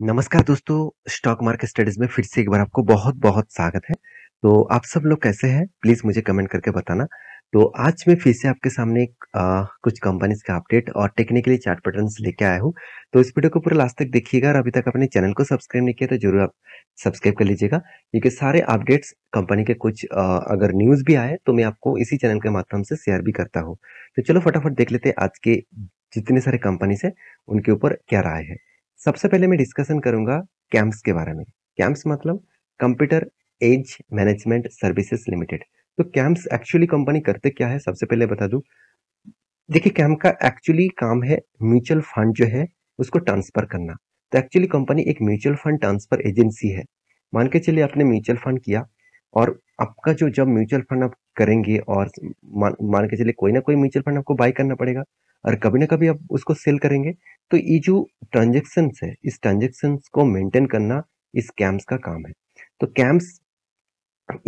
नमस्कार दोस्तों, stock market studies में फिर से एक बार आपको बहुत-बहुत स्वागत है। तो आप सब लोग कैसे हैं? प्लीज़ मुझे कमेंट करके बताना। तो आज मैं फिर से आपके सामने कुछ कंपनीज़ का अपडेट और टेक्निकली चार्ट पैटर्न्स लेके आया हूँ। तो इस वीडियो को पूरा लास्ट तक देखिएगा और अभी तक अपने चैनल को सब्सक्राइब नहीं किया तो ज़रूर आप सब्सक्राइब कर लीजिएगा, क्योंकि सारे अपडेट्स कंपनी के कुछ अगर न्यूज़ भी आए तो मैं आपको इसी चैनल के माध्यम से शेयर भी करता हूँ। तो चलो फटाफट देख लेते हैं आज के जितने सारे कंपनीज़ हैं, उनके ऊपर क्या राय है। सबसे पहले मैं डिस्कशन करूंगा कैम्प्स के बारे में। कैम्प्स मतलब computer age management services limited. तो कैम्प्स एक्चुअली कंपनी करते क्या है, सबसे पहले बता दूं। देखिए, कैम्प का एक्चुअली काम है म्यूचुअल फंड जो है उसको ट्रांसफर करना। तो एक्चुअली कंपनी एक म्यूचुअल फंड ट्रांसफर एजेंसी है। मान के चलिए आपने म्यूचुअल फंड किया और आपका जो जब म्यूचुअल फंड आप करेंगे और मान के चलिए कोई ना कोई म्यूचुअल फंड आपको बाय करना पड़ेगा और कभी ना कभी आप उसको सेल करेंगे। तो ये जो ट्रांजेक्शन्स है, इस ट्रांजेक्शन्स को मेंटेन करना इस कैम्प्स का काम है। तो कैम्प्स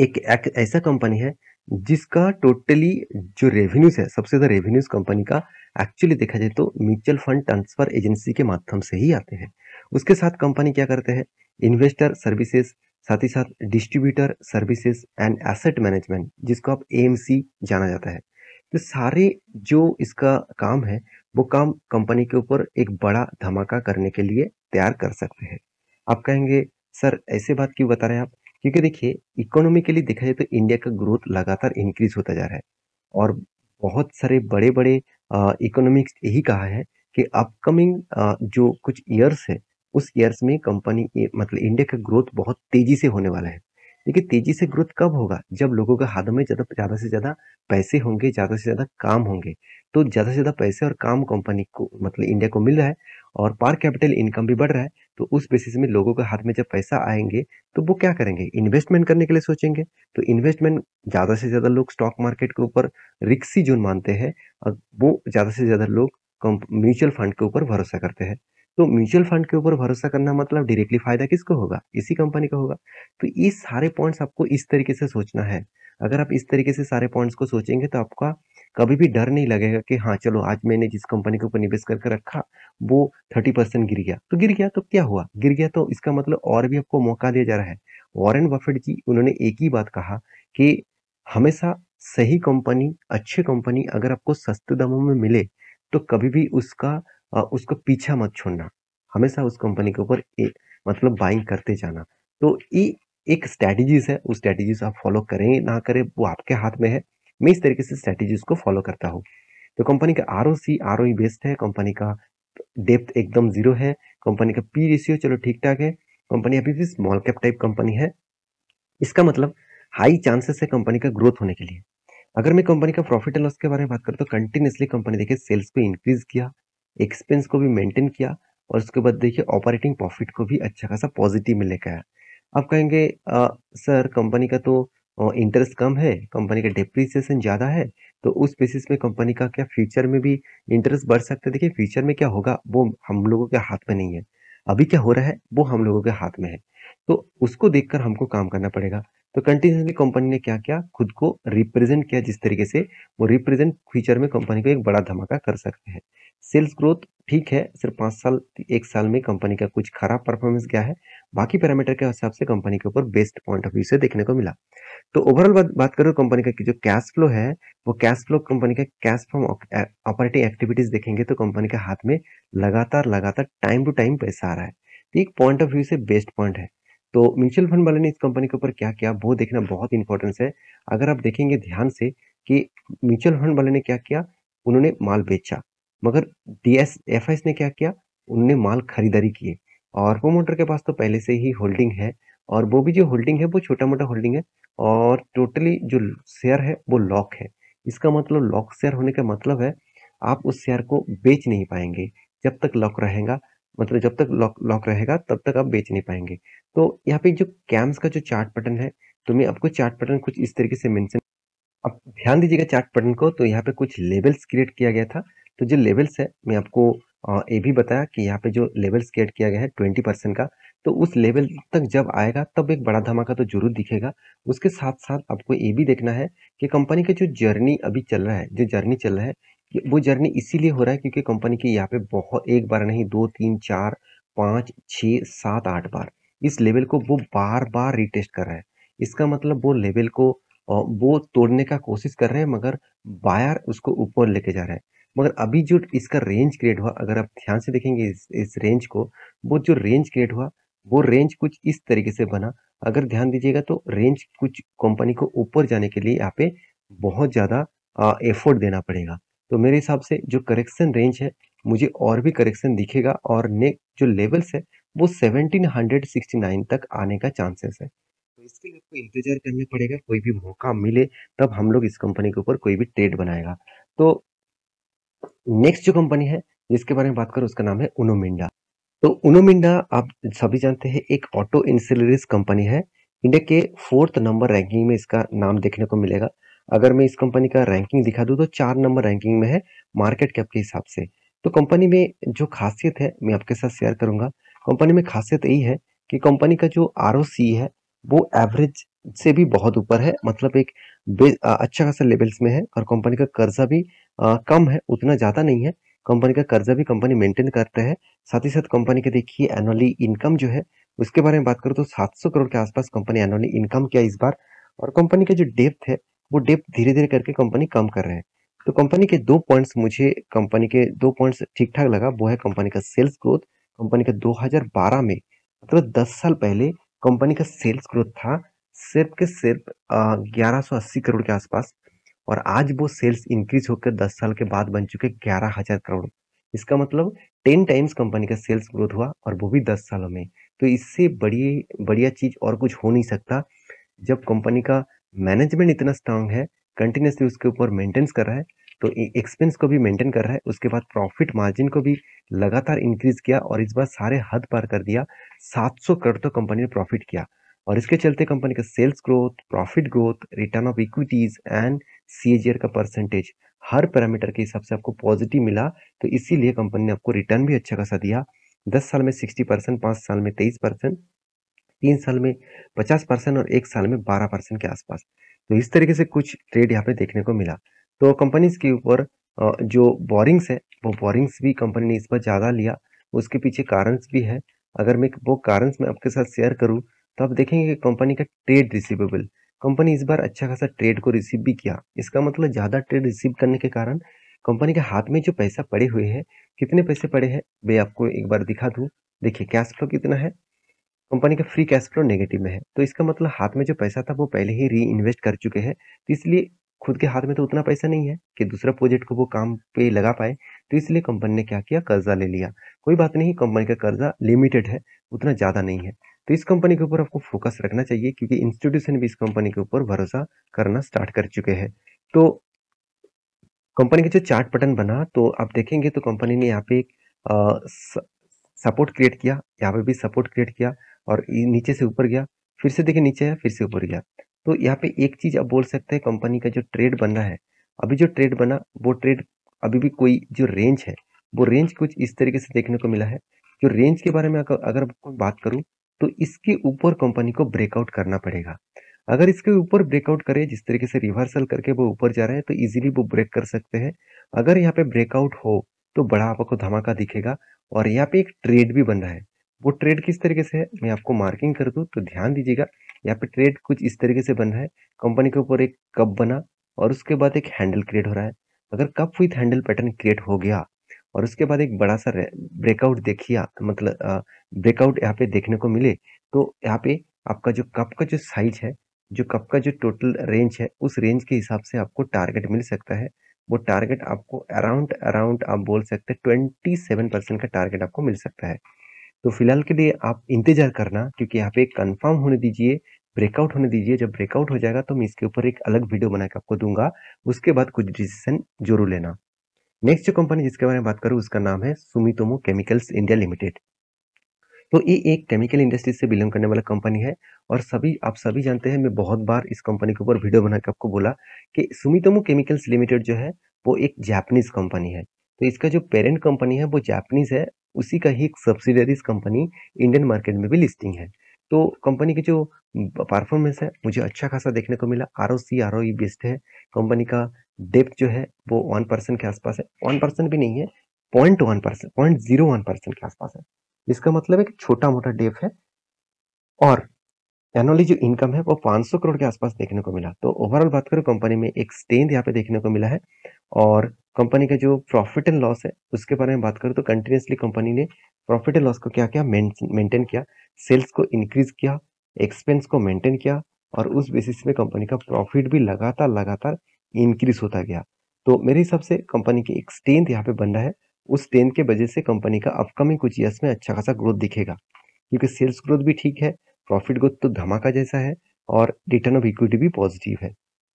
एक ऐसा कंपनी है जिसका टोटली जो रेवेन्यूज है, सबसे ज्यादा रेवेन्यूज कंपनी का एक्चुअली देखा जाए तो म्यूचुअल फंड ट्रांसफर एजेंसी के माध्यम से ही आते हैं। उसके साथ कंपनी क्या करते हैं, इन्वेस्टर सर्विसेज, साथ ही साथ distributor services and asset management, जिसको आप एएमसी जाना जाता है। तो सारे जो इसका काम है, वो काम कंपनी के ऊपर एक बड़ा धमाका करने के लिए तैयार कर सकते हैं। आप कहेंगे सर ऐसे बात क्यों बता रहे हैं आप? क्योंकि देखिए, इकोनॉमिकली देखा जाए तो इंडिया का ग्रोथ लगातार इंक्रीज होता जा रहा है और बहुत सारे बड़े-बड़े इकोनॉमिक्स यही कहा है कि अपकमिंग जो कुछ ईयर्स है, उस ईयर्स में कंपनी मतलब इंडिया का ग्रोथ बहुत तेजी से होने वाला है। देखिए, तेजी से ग्रोथ कब होगा? जब लोगों के हाथों में ज़्यादा से ज़्यादा पैसे होंगे, ज़्यादा से ज़्यादा काम होंगे। तो ज़्यादा से ज़्यादा पैसे और काम कंपनी को मतलब इंडिया को मिल रहा है और पर कैपिटल इनकम भी बढ़ रहा है। तो उस बेसिस में लोगों के हाथ में जब पैसा आएँगे, तो वो क्या करेंगे? इन्वेस्टमेंट करने के लिए सोचेंगे। तो इन्वेस्टमेंट ज़्यादा से ज़्यादा लोग स्टॉक मार्केट के ऊपर रिस्की जोन मानते हैं और वो ज़्यादा से ज़्यादा लोग म्यूचुअल फंड के ऊपर भरोसा करते हैं। तो म्यूचुअल फंड के ऊपर भरोसा करना मतलब डायरेक्टली फायदा किसको होगा? इसी कंपनी का होगा। तो ये सारे पॉइंट्स आपको इस तरीके से सोचना है। अगर आप इस तरीके से सारे पॉइंट्स को सोचेंगे तो आपका कभी भी डर नहीं लगेगा कि हाँ चलो, आज मैंने जिस कंपनी के ऊपर निवेश करके रखा वो 30% गिर गया। तो गिर गया तो क्या हुआ? गिर गया तो इसका मतलब और भी आपको मौका दिया जा रहा है। वॉरेन बफेट जी उन्होंने एक ही बात कहा कि हमेशा सही कंपनी, अच्छी कंपनी अगर आपको सस्ते दामों में मिले तो कभी भी उसका पीछा मत छोड़ना। हमेशा उस कंपनी के ऊपर मतलब बाइंग करते जाना। तो ये एक स्ट्रैटेजीज़ है, उस स्ट्रैटेजीज़ आप फॉलो करें ना करें वो आपके हाथ में है। मैं इस तरीके से स्ट्रैटेजीज़ को फॉलो करता हूँ। तो कंपनी का आरओसी, आरओई बेस्ड है, कंपनी का डेप्थ एकदम ज़ीरो है, कंपनी का पी रेशियो चलो ठीक-ठाक है, कंपनी अभी भी स्मॉल कैप टाइप कंपनी है। इसका मतलब हाई चांसेस है कंपनी का ग्रोथ होने के लिए। अगर मैं कंपनी का प्रॉफिट एंड लॉस के बारे में बात करूँ तो कंटिन्यूअसली कंपनी देखिए सेल्स को इंक्रीज किया, एक्सपेंस को भी मेंटेन किया और उसके बाद देखिए ऑपरेटिंग प्रॉफिट को भी अच्छा खासा पॉजिटिव में लेकर आया। आप कहेंगे सर कंपनी का तो इंटरेस्ट कम है, कंपनी का डेप्रिसिएशन ज़्यादा है, तो उस बेसिस में कंपनी का क्या फ्यूचर में भी इंटरेस्ट बढ़ सकता है? देखिए, फ्यूचर में क्या होगा वो हम लोगों के हाथ में नहीं है। अभी क्या हो रहा है वो हम लोगों के हाथ में है। तो उसको देखकर हमको काम करना पड़ेगा। तो कंटिन्यूअसली कंपनी ने क्या किया, खुद को रिप्रेजेंट किया, जिस तरीके से वो रिप्रेजेंट फ्यूचर में कंपनी को एक बड़ा धमाका कर सकते हैं। सेल्स ग्रोथ ठीक है, सिर्फ 5 साल 1 साल में कंपनी का कुछ खराब परफॉर्मेंस गया है। बाकी पैरामीटर के हिसाब से कंपनी के ऊपर बेस्ट पॉइंट ऑफ व्यू से देखने को मिला। तो ओवरऑल बात बात करो कंपनी का कि जो कैश फ्लो है, वो कैश फ्लो कंपनी का कैश फ्रॉम ऑपरेटिंग एक्टिविटीज देखेंगे तो कंपनी के हाथ में लगातार टाइम टू टाइम पैसा आ रहा है। तो एक पॉइंट ऑफ व्यू से बेस्ट पॉइंट है। तो म्यूचुअल फंड वाले ने इस कंपनी के ऊपर क्या किया वो देखना बहुत इंपॉर्टेंस है। अगर आप देखेंगे ध्यान से कि म्यूचुअल फंड वाले ने क्या किया, उन्होंने माल बेचा, मगर डीएस एफआईएस ने क्या किया, उन्होंने माल खरीदारी किए। और प्रोमोटर के पास तो पहले से ही होल्डिंग है और वो भी जो होल्डिंग है वो छोटा मोटा होल्डिंग है और टोटली जो शेयर है वो लॉक है। इसका मतलब लॉक शेयर होने का मतलब है आप उस शेयर को बेच नहीं पाएंगे जब तक लॉक रहेगा। मतलब जब तक लॉक लॉक रहेगा तब तक आप बेच नहीं पाएंगे। तो यहाँ पे जो कैम्स का जो चार्ट पैटर्न है, तो मैं आपको चार्ट पैटर्न कुछ इस तरीके से मेंशन, अब ध्यान दीजिएगा चार्ट पैटर्न को। तो यहाँ पे कुछ लेवल्स क्रिएट किया गया था। तो जो लेवल्स है मैं आपको ये भी बताया कि यहाँ पे जो लेवल्स क्रिएट किया गया है 20% का, तो उस लेवल तक जब आएगा तब एक बड़ा धमाका तो जरूर दिखेगा। उसके साथ साथ आपको ये भी देखना है कि कंपनी का जो जर्नी अभी चल रहा है, जो जर्नी चल रहा है, वो जर्नी इसीलिए हो रहा है क्योंकि कंपनी की यहाँ पे बहुत एक बार नहीं, दो तीन चार 5, 6, 7, 8 बार। इस लेवल को वो बार-बार रीटेस्ट कर रहा है। इसका मतलब वो लेवल को वो तोड़ने का कोशिश कर रहे हैं मगर बायर उसको ऊपर लेके जा रहा है। मगर अभी जो इसका रेंज क्रिएट हुआ अगर आप ध्यान से देखेंगे इस रेंज को, वो जो रेंज क्रिएट हुआ, वो रेंज कुछ इस तरीके से बना। अगर ध्यान दीजिएगा तो रेंज कुछ कंपनी को ऊपर जाने के लिए यहाँ पे बहुत ज़्यादा एफर्ट देना पड़ेगा। तो मेरे हिसाब से जो करेक्शन रेंज है, मुझे और भी करेक्शन दिखेगा और जो लेवल्स है, वो 1769 तक आने का चांसेस है। तो इसके लिए आपको इंतज़ार करना पड़ेगा, कोई भी मौका मिले तब हम लोग इस कंपनी के ऊपर कोई भी ट्रेड बनाएगा। तो नेक्स्ट जो कंपनी है, जिसके बारे में बात करूँ उसका नाम है उनो मिंडा। तो उनो मिंडा आप सभी जानते हैं एक ऑटो इंश्योरेंस कंपनी है। इंडिया के 4th नंबर रैंकिंग में इसका नाम देखने को मिलेगा। अगर मैं इस कंपनी का रैंकिंग दिखा दूँ तो 4 नंबर रैंकिंग में है मार्केट कैप के हिसाब से। तो कंपनी में जो खासियत है मैं आपके साथ शेयर करूँगा। कंपनी में खासियत यही है कि कंपनी का जो आरओसी है वो एवरेज से भी बहुत ऊपर है। मतलब एक अच्छा खासा लेवल्स में है और कंपनी का कर्जा भी कम है, उतना ज़्यादा नहीं है। कंपनी का कर्जा भी कंपनी मेंटेन करता है। साथ ही साथ कंपनी के देखिए एनुअली इनकम जो है उसके बारे में बात करूँ तो 700 करोड़ के आसपास कंपनी एनुअली इनकम किया इस बार। और कंपनी का जो डेप्थ है वो डेप्थ धीरे धीरे करके कंपनी कम कर रहे हैं। तो कंपनी के दो पॉइंट्स मुझे कंपनी के दो पॉइंट्स ठीक ठाक लगा, वो है कंपनी का सेल्स ग्रोथ। कंपनी का 2012 में मतलब 10 साल पहले कंपनी का सेल्स ग्रोथ था सिर्फ के सिर्फ 1180 करोड़ के आसपास और आज वो सेल्स इंक्रीज होकर 10 साल के बाद बन चुके 11,000 करोड़। इसका मतलब 10 टाइम्स कंपनी का सेल्स ग्रोथ हुआ और वो भी 10 सालों में। तो इससे बड़ी बढ़िया चीज और कुछ हो नहीं सकता। जब कंपनी का मैनेजमेंट इतना स्ट्रांग है, कंटिन्यूअसली उसके ऊपर मेंटेनेंस कर रहा है, तो एक्सपेंस को भी मेंटेन कर रहा है, उसके बाद प्रॉफिट मार्जिन को भी लगातार इंक्रीज किया और इस बार सारे हद पार कर दिया। 700 करोड़ तो कंपनी ने प्रॉफिट किया और इसके चलते कंपनी का sales growth, profit growth, return of equities and CAGR का परसेंटेज हर पैरामीटर के हिसाब से आपको पॉजिटिव मिला। तो इसीलिए कंपनी ने आपको रिटर्न भी अच्छा खासा दिया। 10 साल में 60%, 5 साल में 23%, 3 साल में 50% और 1 साल में 12% के आसपास। तो इस तरीके से कुछ ट्रेड यहाँ पे देखने को मिला। तो कंपनीज के ऊपर जो बोरिंग्स है वो बोरिंग्स भी कंपनी ने इस बार ज़्यादा लिया। उसके पीछे कारण भी है। अगर मैं वो कारण मैं आपके साथ शेयर करूँ तो आप देखेंगे कि कंपनी का ट्रेड रिसीवेबल, कंपनी इस बार अच्छा खासा ट्रेड को रिसीव भी किया। इसका मतलब ज़्यादा ट्रेड रिसीव करने के कारण कंपनी के हाथ में जो पैसा पड़े हुए हैं, कितने पैसे पड़े हैं मैं आपको एक बार दिखा दूँ। देखिए कैश फ्लो कितना है, कंपनी का फ्री कैश फ्लो नेगेटिव में है। तो इसका मतलब हाथ में जो पैसा था वो पहले ही री इन्वेस्ट कर चुके हैं। तो इसलिए खुद के हाथ में तो उतना पैसा नहीं है कि दूसरा प्रोजेक्ट को वो काम पे लगा पाए। तो इसलिए कंपनी ने क्या किया, कर्जा ले लिया। कोई बात नहीं, कंपनी का कर्जा लिमिटेड है, उतना ज़्यादा नहीं है। तो इस कंपनी के ऊपर आपको फोकस रखना चाहिए क्योंकि इंस्टीट्यूशन भी इस कंपनी के ऊपर भरोसा करना स्टार्ट कर चुके हैं। तो कंपनी का जो चार्ट पैटर्न बना तो आप देखेंगे तो कंपनी ने यहाँ पे एक सपोर्ट क्रिएट किया, यहाँ पे भी सपोर्ट क्रिएट किया और नीचे से ऊपर गया, फिर से देखिए नीचे है, फिर से ऊपर गया। तो यहाँ पे एक चीज आप बोल सकते हैं, कंपनी का जो ट्रेड बन रहा है, अभी जो ट्रेड बना वो ट्रेड अभी भी कोई जो रेंज है वो रेंज कुछ इस तरीके से देखने को मिला है। जो रेंज के बारे में अगर आपको बात करूं तो इसके ऊपर कंपनी को ब्रेकआउट करना पड़ेगा। अगर इसके ऊपर ब्रेकआउट करे, जिस तरीके से रिवर्सल करके वो ऊपर जा रहे हैं, तो इजीली वो ब्रेक कर सकते हैं। अगर यहाँ पे ब्रेकआउट हो तो बड़ा आपको धमाका दिखेगा और यहाँ पे एक ट्रेड भी बन रहा है। वो ट्रेड किस तरीके से है मैं आपको मार्किंग कर दूं तो ध्यान दीजिएगा। यहाँ पे ट्रेड कुछ इस तरीके से बन रहा है, कंपनी के ऊपर एक कप बना और उसके बाद एक हैंडल क्रिएट हो रहा है। अगर cup with handle pattern create हो गया और उसके बाद एक बड़ा सा ब्रेकआउट देखिए, मतलब ब्रेकआउट यहाँ पे देखने को मिले, तो यहाँ पे आपका जो कप का जो साइज है, जो कप का जो टोटल रेंज है, उस रेंज के हिसाब से आपको टारगेट मिल सकता है। वो टारगेट आपको अराउंड अराउंड आप बोल सकते हैं 27% का टारगेट आपको मिल सकता है। तो फिलहाल के लिए आप इंतजार करना क्योंकि यहाँ पे कंफर्म होने दीजिए, ब्रेकआउट होने दीजिए। जब ब्रेकआउट हो जाएगा तो मैं इसके ऊपर एक अलग वीडियो बना के आपको दूंगा, उसके बाद कुछ डिसीजन जरूर लेना। नेक्स्ट जो कंपनी जिसके बारे में बात करूँ उसका नाम है सुमितोमो केमिकल्स इंडिया लिमिटेड। तो ये एक केमिकल इंडस्ट्री से बिलोंग करने वाला कंपनी है और आप सभी जानते हैं, मैं बहुत बार इस कंपनी के ऊपर वीडियो बना के आपको बोला कि सुमितोमो केमिकल्स लिमिटेड जो है वो एक जापानीज कंपनी है। तो इसका जो पेरेंट कंपनी है वो जापानीज है, उसी का ही एक सब्सिडरीज कंपनी इंडियन मार्केट में भी लिस्टिंग है। तो कंपनी की जो परफॉर्मेंस है मुझे अच्छा खासा देखने को मिला। आरओसी आरओई बेस्ड है। कंपनी का डेप्थ जो है वो 1% के आसपास है, 1% भी नहीं है, 0.1%, 0.01% के आसपास है। इसका मतलब है कि छोटा-मोटा डेप है और एनुअली जो इनकम है वो 500 करोड़ के आसपास देखने को मिला। तो ओवरऑल बात करूँ कंपनी में एक स्ट्रेंथ यहाँ पे देखने को मिला है और कंपनी का जो प्रॉफिट एंड लॉस है उसके बारे में बात करूँ तो कंटिन्यूअसली कंपनी ने प्रॉफिट एंड लॉस को क्या किया मेंटेन किया, सेल्स को इंक्रीज किया, एक्सपेंस को मेंटेन किया और उस बेसिस में कंपनी का प्रॉफिट भी लगातार इंक्रीज होता गया। तो मेरे हिसाब से कंपनी की एक स्ट्रेंथ यहाँ पे बन रहा है। उस स्ट्रेंथ के वजह से कंपनी का अपकमिंग कुछ ईयर्स में अच्छा खासा ग्रोथ दिखेगा क्योंकि सेल्स ग्रोथ भी ठीक है, प्रॉफिट ग्रोथ तो धमाका जैसा है और रिटर्न ऑफ इक्विटी भी पॉजिटिव है।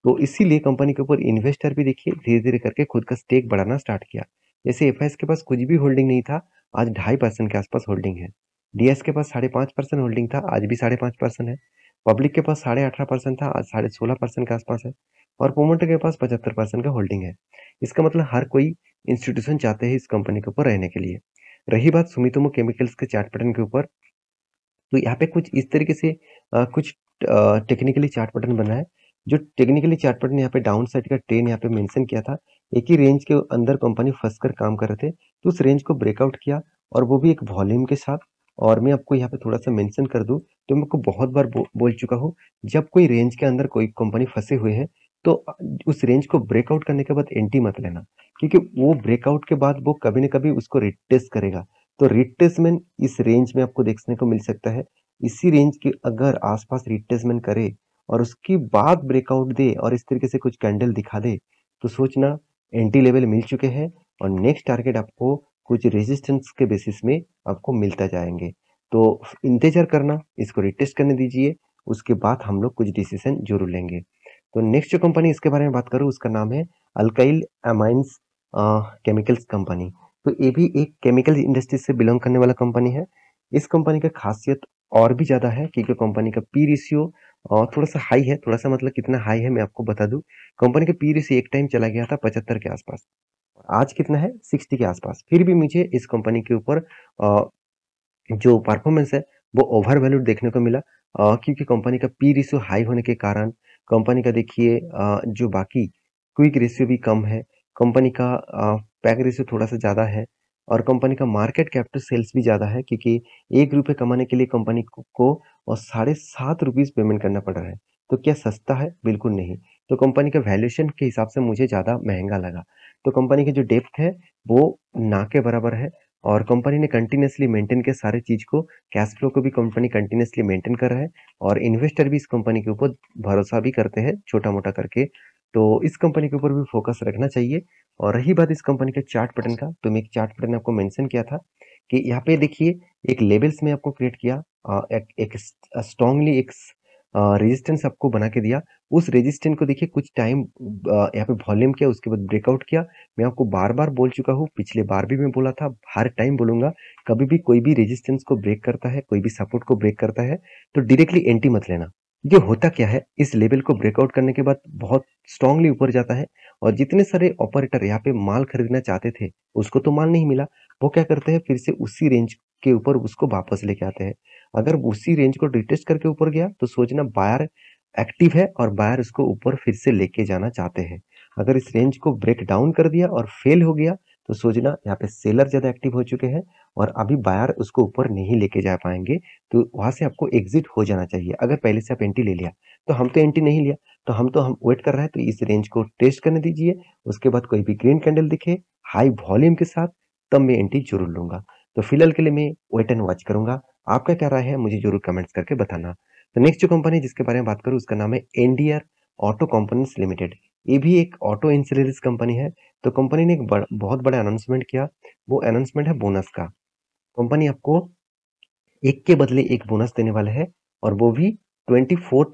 तो इसीलिए कंपनी के ऊपर इन्वेस्टर भी देखिए धीरे-धीरे करके खुद का स्टेक बढ़ाना स्टार्ट किया। जैसे एफआईएस के पास कुछ भी होल्डिंग नहीं था, आज 2.5% के आसपास होल्डिंग है। डीएस के पास 5.5% होल्डिंग था, आज भी 5.5% है। पब्लिक के पास 18.5% था, आज 16.5% के आसपास है और प्रोमोटर के पास 75% का होल्डिंग है। इसका मतलब हर कोई इंस्टीट्यूशन चाहते हैं इस कंपनी के ऊपर रहने के लिए। रही बात सुमितोमो केमिकल्स के चार्ट पैटर्न के ऊपर, तो यहाँ पे कुछ इस तरीके से कुछ टेक्निकली चार्ट पैटर्न बना है। जो टेक्निकली चार्ट पैटर्न यहाँ पे डाउन साइड का ट्रेंड यहाँ पे मेंशन किया था। एक ही रेंज के अंदर कंपनी फंस कर काम कर रहे थे, तो उस रेंज को ब्रेकआउट किया और वो भी एक वॉल्यूम के साथ। और मैं आपको यहाँ पे थोड़ा-सा मेंशन कर दूँ, तो मैं आपको बहुत बार बोल चुका हूँ, जब कोई रेंज के अंदर कोई कंपनी फँसे हुए हैं, तो उस रेंज को ब्रेकआउट करने के बाद एंट्री मत लेना, क्योंकि वो ब्रेकआउट के बाद वो कभी न कभी उसको रिटेस्ट करेगा। तो रिट्रेसमेंट इस रेंज में आपको देखने को मिल सकता है। इसी रेंज के अगर आसपास रिट्रेसमेंट करे और उसके बाद ब्रेकआउट दे और इस तरीके से कुछ कैंडल दिखा दे, तो सोचना एंट्री लेवल मिल चुके हैं और नेक्स्ट टारगेट आपको कुछ रेजिस्टेंस के बेसिस में आपको मिलता जाएंगे। तो इंतजार करना, इसको रिटेस्ट करने दीजिए, उसके बाद हम लोग कुछ डिसीजन जरूर लेंगे। तो नेक्स्ट जो कंपनी इसके बारे में बात करूँ उसका नाम है अल्काइल अमाइंस केमिकल्स कंपनी। तो ये भी एक केमिकल इंडस्ट्री से बिलोंग करने वाला कंपनी है। इस कंपनी का खासियत और भी ज़्यादा है क्योंकि कंपनी का पी रेशियो थोड़ा-सा हाई है। थोड़ा-सा मतलब कितना हाई है मैं आपको बता दूँ। कंपनी का पी रेशियो एक टाइम चला गया था 75 के आसपास। आज कितना है 60 के आसपास। फिर भी मुझे इस कंपनी के ऊपर जो परफॉर्मेंस है वो ओवर वैल्यूड देखने को मिला क्योंकि कंपनी का पी रेशियो हाई होने के कारण कंपनी का देखिए जो बाकी क्विक रेशियो भी कम है, कंपनी का पैक रेशियो थोड़ा-सा ज़्यादा है और कंपनी का मार्केट कैप टू सेल्स भी ज़्यादा है क्योंकि ₹1 कमाने के लिए कंपनी को ₹7.5 पेमेंट करना पड़ रहा है। तो क्या सस्ता है? बिल्कुल नहीं। तो कंपनी का वैल्यूएशन के हिसाब से मुझे ज़्यादा महँगा लगा। तो कंपनी की जो डेप्थ है वो ना के बराबर है और कंपनी ने कंटिन्यूअसली मेंटेन किया सारे चीज़ को, कैश फ्लो को भी कंपनी कंटिन्यूअसली मेंटेन कर रहा है और इन्वेस्टर भी इस कंपनी के ऊपर भरोसा भी करते हैं छोटा-मोटा करके। तो इस कंपनी के ऊपर भी फोकस रखना चाहिए और रही बात इस कंपनी के चार्ट पैटर्न का, तो मैं एक चार्ट पैटर्न आपको मेंशन किया था कि यहाँ पे देखिए एक लेवल्स में आपको क्रिएट किया एक एक स्ट्रांगली एक रेजिस्टेंस आपको बना के दिया। उस रेजिस्टेंस को देखिए कुछ टाइम यहाँ पे वॉल्यूम किया उसके बाद ब्रेकआउट किया। मैं आपको बार-बार बोल चुका हूँ, पिछले बार भी मैं बोला था, हर टाइम बोलूँगा, कभी भी कोई भी रेजिस्टेंस को ब्रेक करता है, कोई भी सपोर्ट को ब्रेक करता है, तो डायरेक्टली एंट्री मत लेना। ये होता क्या है, इस लेवल को ब्रेकआउट करने के बाद बहुत स्ट्रांगली ऊपर जाता है और जितने सारे ऑपरेटर यहाँ पे माल खरीदना चाहते थे, उसको तो माल नहीं मिला। वो क्या करते हैं फिर से उसी रेंज के ऊपर उसको वापस लेके आते हैं। अगर उसी रेंज को रिटेस्ट करके ऊपर गया तो सोचना बायर एक्टिव है और बायर उसको ऊपर फिर से लेके जाना चाहते हैं। अगर इस रेंज को ब्रेक डाउन कर दिया और फेल हो गया तो सोचना यहाँ पे सेलर ज़्यादा एक्टिव हो चुके हैं और अभी बायर उसको ऊपर नहीं लेके जा पाएँगे, तो वहाँ से आपको एग्ज़िट हो जाना चाहिए। अगर पहले से आप एंट्री ले लिया, तो हम तो एंट्री नहीं लिया, तो हम वेट कर रहे हैं, तो इस रेंज को टेस्ट करने दीजिए। उसके बाद कोई भी ग्रीन कैंडल दिखे, हाई वॉल्यूम के साथ, तब मैं एंट्री ज़रूर लूँगा। तो फिलहाल के लिए मैं वेट एंड वॉच करूँगा। आपका क्या राय है मुझे ज़रूर कमेंट्स करके बताना। तो नेक्स्ट जो कंपनी जिसके बारे में बात करूँ उसका नाम है एनडीआर ऑटो कंपोनेंट्स लिमिटेड। ये भी एक ऑटो इंश्योरेंस कंपनी है। तो कंपनी ने एक बहुत बड़ा अनाउंसमेंट किया। वो अनाउंसमेंट है बोनस का। कंपनी आपको एक के बदले एक बोनस देने वाला है और वो भी 24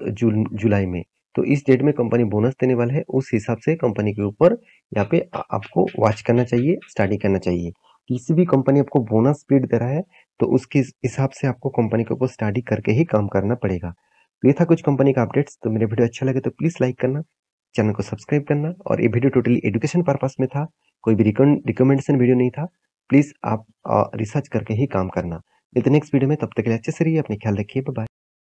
जुलाई में। तो इस डेट में कंपनी बोनस देने वाला है। उस हिसाब से कंपनी के ऊपर यहाँ पे आपको वॉच करना चाहिए, स्टडी करना चाहिए। किसी भी कंपनी आपको बोनस पेड दे रहा है तो उसके हिसाब से आपको कंपनी के ऊपर स्टडी करके ही काम करना पड़ेगा। तो ये था कुछ कंपनी का अपडेट्स। तो मेरे वीडियो अच्छा लगे तो प्लीज़ लाइक करना, चैनल को सब्सक्राइब करना और ये वीडियो टोटली एजुकेशन पर्पस में था, कोई भी रिकमेंडेशन वीडियो नहीं था। प्लीज़ आप रिसर्च करके ही काम करना। मिलते हैं नेक्स्ट वीडियो में, तब तक के लिए अच्छे से रहिए, अपना ख्याल रखिए, बाय बाय।